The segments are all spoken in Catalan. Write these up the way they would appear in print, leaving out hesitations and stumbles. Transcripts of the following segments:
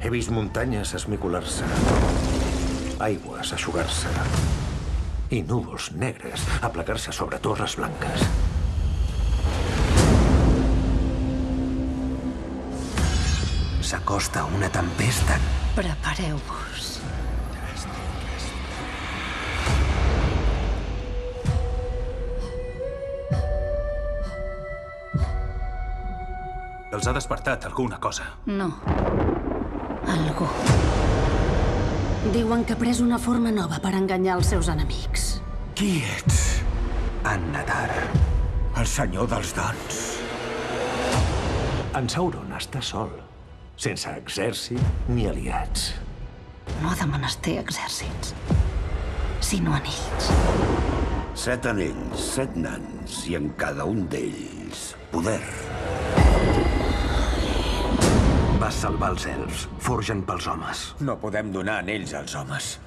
He vist muntanyes esmicolar-se, aigües eixugar-se i núvols negres aplacar-se sobre torres blanques. S'acosta una tempesta. Prepareu-vos. Els ha despertat alguna cosa. No. Algú. Diuen que ha pres una forma nova per enganyar els seus enemics. Qui ets? An-Natar. El senyor dels dons. En Sauron està sol, sense exèrcit ni aliats. No ha de menester exèrcits, sinó anells. 7 anells, 7 nans, i en cada un d'ells, poder. Vas salvar els elfs, forgen pels homes. No podem donar anells als homes.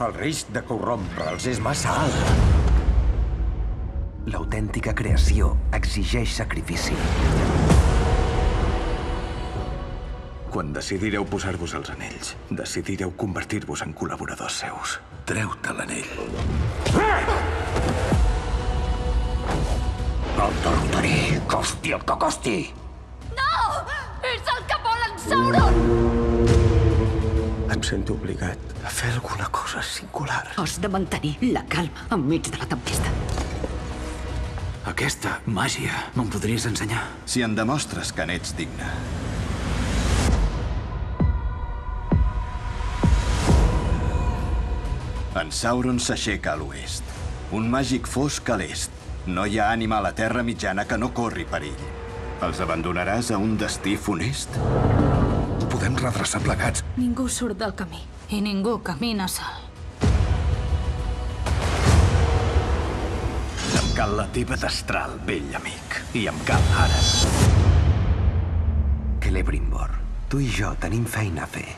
El risc de corrompre'ls és massa alt. L'autèntica creació exigeix sacrifici. Quan decidireu posar-vos els anells, decidireu convertir-vos en col·laboradors seus. Treu-te l'anell. El derrotaré, costi el que costi! No! És el que vol en Sauron! Em sento obligat a fer alguna cosa singular. Has de mantenir la calma enmig de la tempesta. Aquesta màgia me'n podries ensenyar? Si em demostres que n'ets digne. En Sauron s'aixeca a l'oest. Un màgic fosc a l'est. No hi ha ànima a la Terra Mitjana que no corri perill. Els abandonaràs a un destí funest? Ho podem redreçar plegats. Ningú surt del camí. I ningú camina sol. Em cal la teva destral, vell amic. I em cal ara. Celebrimbor, tu i jo tenim feina a fer.